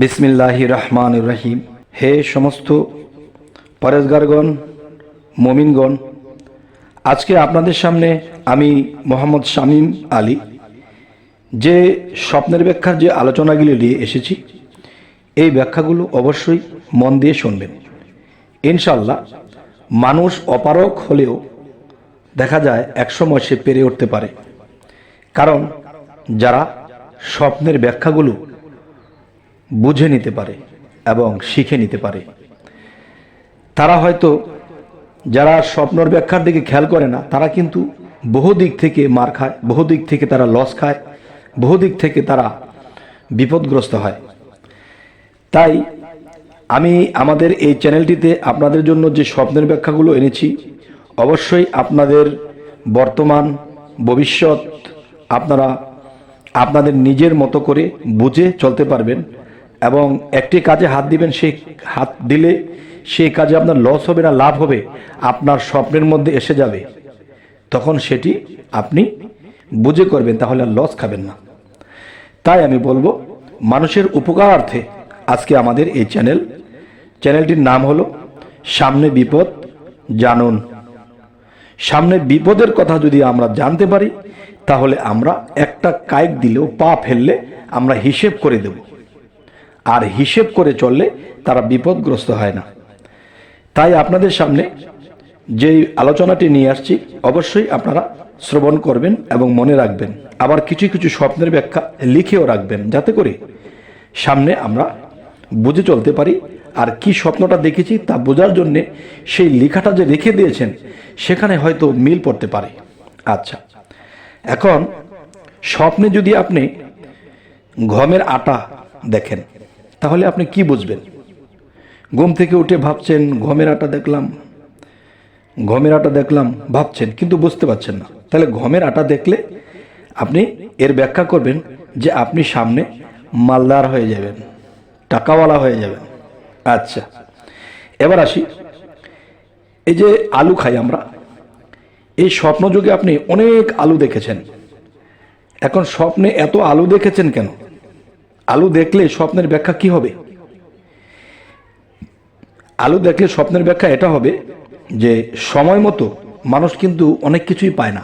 বিসমিল্লাহির রহমানির রহিম। হে সমস্ত পরেজগারগণ, মুমিনগণ, আজকে আপনাদের সামনে আমি মোহাম্মদ শামীম আলী যে স্বপ্নের ব্যাখ্যার যে আলোচনাগুলি নিয়ে এসেছি, এই ব্যাখ্যাগুলো অবশ্যই মন দিয়ে শুনবেন। ইনশাল্লাহ মানুষ অপারগ হলেও দেখা যায় একসময় সে পেরে উঠতে পারে। কারণ যারা স্বপ্নের ব্যাখ্যাগুলো বুঝে নিতে পারে এবং শিখে নিতে পারে, তারা হয়তো যারা স্বপ্নের ব্যাখ্যার দিকে খেয়াল করে না, তারা কিন্তু বহু দিক থেকে মার খায়, বহু দিক থেকে তারা লস খায়, বহু দিক থেকে তারা বিপদগ্রস্ত হয়। তাই আমি আমাদের এই চ্যানেলটিতে আপনাদের জন্য যে স্বপ্নের ব্যাখ্যাগুলো এনেছি, অবশ্যই আপনাদের বর্তমান ভবিষ্যৎ আপনারা আপনাদের নিজের মতো করে বুঝে চলতে পারবেন এবং একটি কাজে হাত দিবেন, সেই হাত দিলে সেই কাজে আপনার লস হবে না লাভ হবে, আপনার স্বপ্নের মধ্যে এসে যাবে, তখন সেটি আপনি বুঝে করবেন, তাহলে আর লস খাবেন না। তাই আমি বলবো, মানুষের উপকারার্থে আজকে আমাদের এই চ্যানেলটির নাম হলো সামনে বিপদ জানুন। সামনে বিপদের কথা যদি আমরা জানতে পারি, তাহলে আমরা একটা কায়েক দিলেও, পা ফেললে আমরা হিসেব করে দেব, আর হিসেব করে চললে তারা বিপদগ্রস্ত হয় না। তাই আপনাদের সামনে যেই আলোচনাটি নিয়ে আসছি, অবশ্যই আপনারা শ্রবণ করবেন এবং মনে রাখবেন। আবার কিছু কিছু স্বপ্নের ব্যাখ্যা লিখেও রাখবেন, যাতে করে সামনে আমরা বুঝে চলতে পারি। আর কি স্বপ্নটা দেখেছি তা বোঝার জন্যে সেই লেখাটা যে রেখে দিয়েছেন, সেখানে হয়তো মিল পড়তে পারে। আচ্ছা, এখন স্বপ্নে যদি আপনি গমের আটা দেখেন, তাহলে আপনি কি বুঝবেন? ঘুম থেকে উঠে ভাবছেন গমের আটা দেখলাম ভাবছেন, কিন্তু বুঝতে পারছেন না। তাহলে গমের আটা দেখলে আপনি এর ব্যাখ্যা করবেন যে আপনি সামনে মালদার হয়ে যাবেন, টাকাওয়ালা হয়ে যাবেন। আচ্ছা, এবার আসি, এই যে আলু খাই আমরা, এই স্বপ্নযোগে আপনি অনেক আলু দেখেছেন। এখন স্বপ্নে এত আলু দেখেছেন কেন? আলু দেখলে স্বপ্নের ব্যাখ্যা কি হবে? আলু দেখলে স্বপ্নের ব্যাখ্যা এটা হবে যে সময় মতো মানুষ কিন্তু অনেক কিছুই পায় না।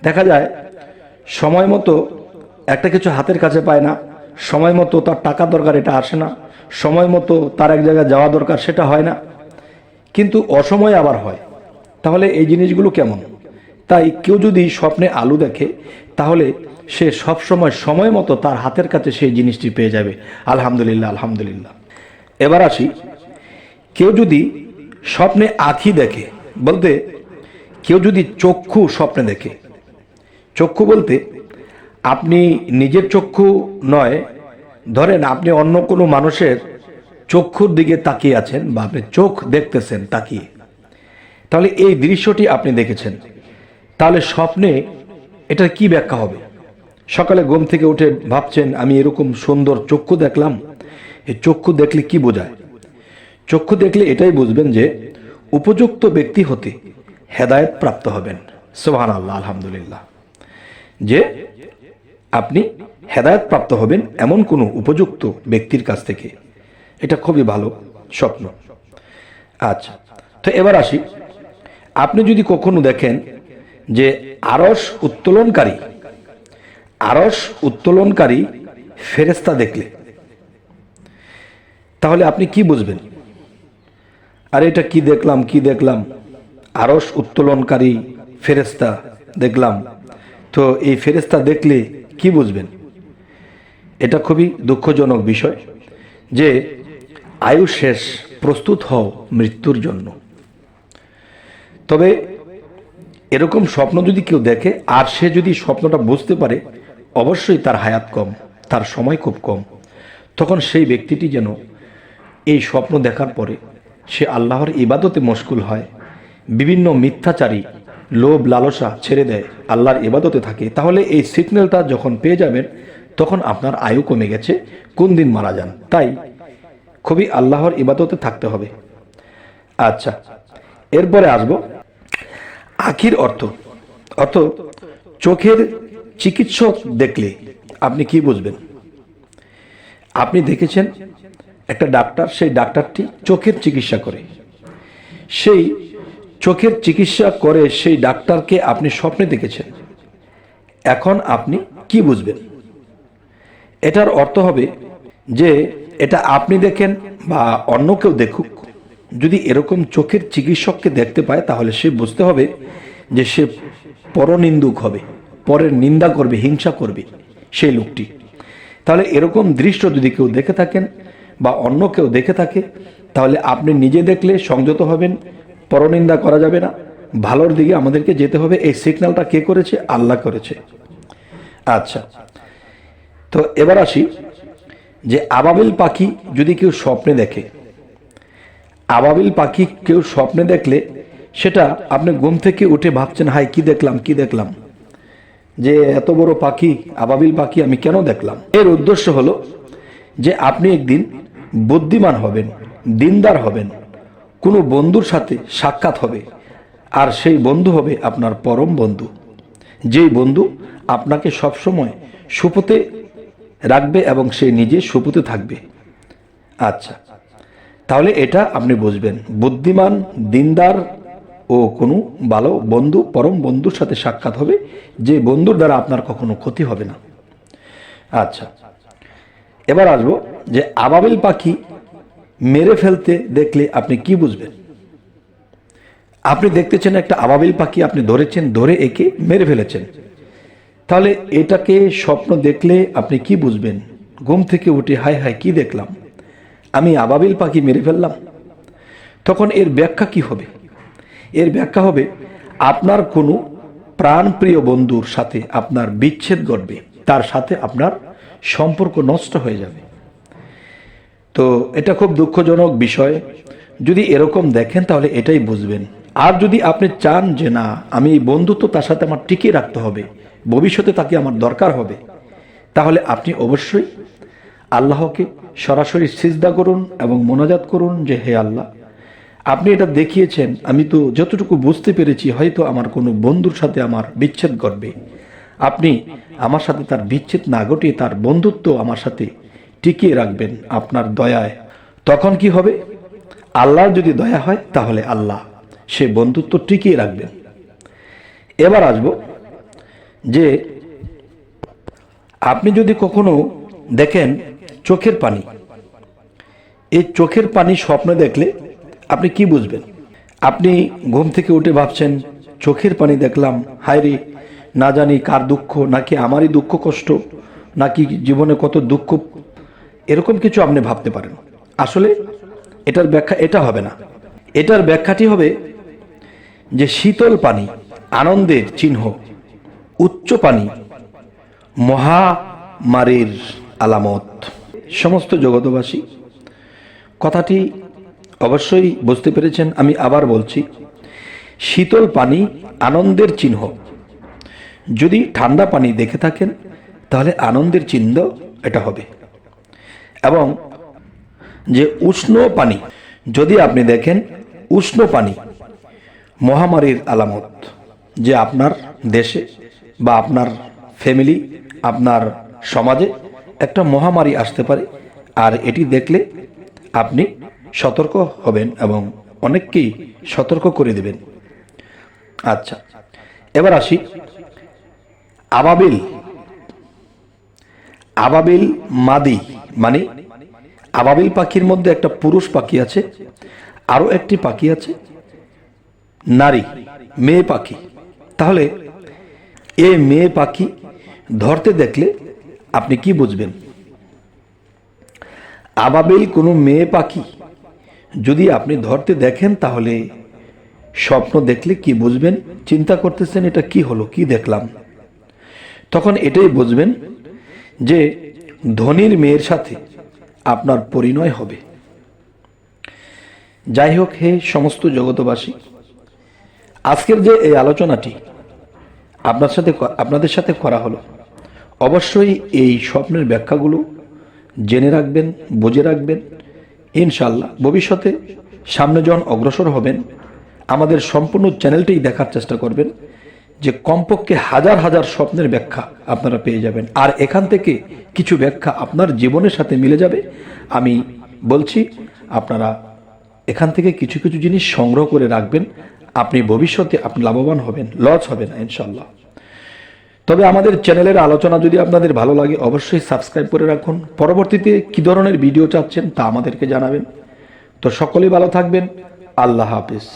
দেখা যায় সময় মতো একটা কিছু হাতের কাছে পায় না, সময় মতো তার টাকা দরকার, এটা আসে না, সময় মতো তার এক জায়গায় যাওয়া দরকার, সেটা হয় না, কিন্তু অসময়ে আবার হয়। তাহলে এই জিনিসগুলো কেমন? তাই কেউ যদি স্বপ্নে আলু দেখে, তাহলে সে সবসময় সময় মতো তার হাতের কাছে সেই জিনিসটি পেয়ে যাবে। আলহামদুলিল্লাহ, আলহামদুলিল্লাহ। এবার আসি, কেউ যদি স্বপ্নে আঁখি দেখে, বলতে কেউ যদি চক্ষু স্বপ্নে দেখে, চক্ষু বলতে আপনি নিজের চক্ষু নয়, ধরেন আপনি অন্য কোনো মানুষের চক্ষুর দিকে তাকিয়ে আছেন, বা আপনি চোখ দেখতেছেন তাকিয়ে, তাহলে এই দৃশ্যটি আপনি দেখেছেন, তাহলে স্বপ্নে এটার কি ব্যাখ্যা হবে? সকালে ঘুম থেকে উঠে ভাবছেন আমি এরকম সুন্দর চক্ষু দেখলাম। এই চক্ষু দেখলে কি বোঝায়? চক্ষু দেখলে এটাই বুঝবেন যে উপযুক্ত ব্যক্তি হতে হেদায়েত প্রাপ্ত হবেন। সুবহানাল্লাহ, আলহামদুলিল্লাহ। যে আপনি হেদায়েত প্রাপ্ত হবেন এমন কোনো উপযুক্ত ব্যক্তির কাছ থেকে, এটা খুবই ভালো স্বপ্ন। আচ্ছা, তো এবার আসি, আপনি যদি কখনো দেখেন যে আরশ উত্তোলনকারী ফেরেশতা দেখলে, তাহলে আপনি কি বুঝবেন? আর এটা কি দেখলাম, আরশ উত্তোলনকারী ফেরেশতা দেখলাম, তো এই ফেরেশতা দেখলে কি বুঝবেন? এটা খুবই দুঃখজনক বিষয় যে আয়ু শেষ, প্রস্তুত হও মৃত্যুর জন্য। তবে এরকম স্বপ্ন যদি কেউ দেখে, আর সে যদি স্বপ্নটা বুঝতে পারে, অবশ্যই তার হায়াত কম, তার সময় খুব কম, তখন সেই ব্যক্তিটি যেন এই স্বপ্ন দেখার পরে সে আল্লাহর ইবাদতে মশগুল হয়, বিভিন্ন মিথ্যাচারী লোভ লালসা ছেড়ে দেয়, আল্লাহর ইবাদতে থাকে। তাহলে এই সিগন্যালটা যখন পেয়ে যাবেন, তখন আপনার আয়ু কমে গেছে, কোন দিন মারা যান। তাই খুবই আল্লাহর ইবাদতে থাকতে হবে। আচ্ছা, এরপরে আসবো আখির অর্থ। চোখের চিকিৎসক দেখলে আপনি কি বুঝবেন? আপনি দেখেছেন একটা ডাক্তার, সেই ডাক্তারটি চোখের চিকিৎসা করে, সেই চোখের চিকিৎসা করে সেই ডাক্তারকে আপনি স্বপ্নে দেখেছেন। এখন আপনি কি বুঝবেন? এটার অর্থ হবে যে এটা আপনি দেখেন বা অন্য কেউ দেখুক, যদি এরকম চোখের চিকিৎসককে দেখতে পায় তাহলে সে বুঝতে হবে যে সে পরনিন্দুক হবে, পরের নিন্দা করবে, হিংসা করবে সেই লোকটি। তাহলে এরকম দৃশ্য যদি কেউ দেখে থাকেন বা অন্য কেউ দেখে থাকে, তাহলে আপনি নিজে দেখলে সংযত হবেন, পরনিন্দা করা যাবে না, ভালোর দিকে আমাদেরকে যেতে হবে। এই সিগন্যালটা কে করেছে? আল্লাহ করেছে। আচ্ছা, তো এবার আসি যে আবাবিল পাখি যদি কেউ স্বপ্নে দেখে, আবাবিল পাখি কেউ স্বপ্নে দেখলে সেটা আপনি ঘুম থেকে উঠে ভাবছেন, হাই কি দেখলাম, কি দেখলাম, যে এত বড় পাখি, আবাবিল পাখি আমি কেন দেখলাম? এর উদ্দেশ্য হলো যে আপনি একদিন বুদ্ধিমান হবেন, দিনদার হবেন, কোনো বন্ধুর সাথে সাক্ষাৎ হবে, আর সেই বন্ধু হবে আপনার পরম বন্ধু, যেই বন্ধু আপনাকে সবসময় সুপথে রাখবে এবং সে নিজে সুপথে থাকবে। আচ্ছা, তাহলে এটা আপনি বুঝবেন, বুদ্ধিমান, দিনদার ও কোনো ভালো বন্ধু, পরম বন্ধুর সাথে সাক্ষাৎ হবে, যে বন্ধুর দ্বারা আপনার কখনো ক্ষতি হবে না। আচ্ছা, এবার আসবো যে আবাবিল পাখি মেরে ফেলতে দেখলে আপনি কি বুঝবেন? আপনি দেখতেছেন একটা আবাবিল পাখি আপনি ধরেছেন, ধরে একে মেরে ফেলেছেন, তাহলে এটাকে স্বপ্ন দেখলে আপনি কি বুঝবেন? ঘুম থেকে উঠে হায় হায় কি দেখলাম, আমি আবাবিল পাখি মেরে ফেললাম। তখন এর ব্যাখ্যা কি হবে? এর ব্যাখ্যা হবে আপনার কোনো প্রাণপ্রিয় বন্ধুর সাথে আপনার বিচ্ছেদ ঘটবে, তার সাথে আপনার সম্পর্ক নষ্ট হয়ে যাবে। তো এটা খুব দুঃখজনক বিষয়। যদি এরকম দেখেন তাহলে এটাই বুঝবেন। আর যদি আপনি চান যে না, আমি এই বন্ধুত্ব তার সাথে আমার টিকিয়ে রাখতে হবে, ভবিষ্যতে তাকে আমার দরকার হবে, তাহলে আপনি অবশ্যই আল্লাহকে সরাসরি সিজদা করুন এবং মোনাজাত করুন যে হে আল্লাহ, আপনি এটা দেখিয়েছেন, আমি তো যতটুকু বুঝতে পেরেছি হয়তো আমার কোনো বন্ধুর সাথে আমার বিচ্ছেদ ঘটবে, আপনি আমার সাথে তার বিচ্ছেদ না ঘটিয়ে তার বন্ধুত্ব আমার সাথে টিকিয়ে রাখবেন আপনার দয়ায়। তখন কি হবে? আল্লাহর যদি দয়া হয় তাহলে আল্লাহ সে বন্ধুত্ব টিকিয়ে রাখবেন। এবার আসব যে আপনি যদি কখনো দেখেন চোখের পানি, এই চোখের পানি স্বপ্নে দেখলে আপনি কি বুঝবেন? আপনি ঘুম থেকে উঠে ভাবছেন চোখের পানি দেখলাম, হায় রে, না জানি কার দুঃখ, নাকি আমারই দুঃখ কষ্ট, নাকি জীবনে কত দুঃখ, এরকম কিছু আপনি ভাবতে পারেন। আসলে এটার ব্যাখ্যা এটা হবে না। এটার ব্যাখ্যাটি হবে যে শীতল পানি আনন্দের চিহ্ন, উচ্চ পানি মহামারীর আলামত। সমস্ত জগতবাসী কথাটি অবশ্যই বুঝতে পেরেছেন। আমি আবার বলছি, শীতল পানি আনন্দের চিহ্ন। যদি ঠান্ডা পানি দেখে থাকেন তাহলে আনন্দের চিহ্ন এটা হবে। এবং যে উষ্ণ পানি যদি আপনি দেখেন, উষ্ণ পানি মহামারীর আলামত, যে আপনার দেশে বা আপনার ফ্যামিলি, আপনার সমাজে একটা মহামারী আসতে পারে, আর এটি দেখলে আপনি সতর্ক হবেন এবং অনেককেই সতর্ক করে দেবেন। আচ্ছা, এবার আসি আবাবিল। আবাবিল মাদি মানে আবাবিল পাখির মধ্যে একটা পুরুষ পাখি আছে, আরো একটি পাখি আছে নারী, মেয়ে পাখি। তাহলে এই মেয়ে পাখি ধরতে দেখলে আপনি কি বুঝবেন? আবাবিল কোনো মেয়ে পাখি যদি আপনি ধরতে দেখেন তাহলে স্বপ্ন দেখলে কি বুঝবেন? চিন্তা করতেছেন এটা কি হলো, কি দেখলাম। তখন এটাই বুঝবেন যে ধনীর মেয়ের সাথে আপনার পরিণয় হবে। যাই হোক, হে সমস্ত জগতবাসী, আজকের যে এই আলোচনাটি আপনাদের সাথে করা হলো, অবশ্যই এই স্বপ্নের ব্যাখ্যাগুলো জেনে রাখবেন, বুঝে রাখবেন। ইনশাআল্লাহ ভবিষ্যতে সামনে যখন অগ্রসর হবেন আমাদের সম্পূর্ণ চ্যানেলটি দেখার চেষ্টা করবেন, যে কমপক্ষে হাজার হাজার স্বপ্নের ব্যাখ্যা আপনারা পেয়ে যাবেন, আর এখান থেকে কিছু ব্যাখ্যা আপনার জীবনের সাথে মিলে যাবে। আমি বলছি আপনারা এখান থেকে কিছু কিছু জিনিস সংগ্রহ করে রাখবেন, আপনি ভবিষ্যতে আপনি লাভবান হবেন, লস হবে না ইনশাল্লাহ। তবে আমাদের চ্যানেলের আলোচনা যদি আপনাদের ভালো লাগে অবশ্যই সাবস্ক্রাইব করে রাখুন। পরবর্তীতে কী ধরনের ভিডিও চাচ্ছেন তা আমাদেরকে জানাবেন। তো সকলেই ভালো থাকবেন। আল্লাহ হাফিজ।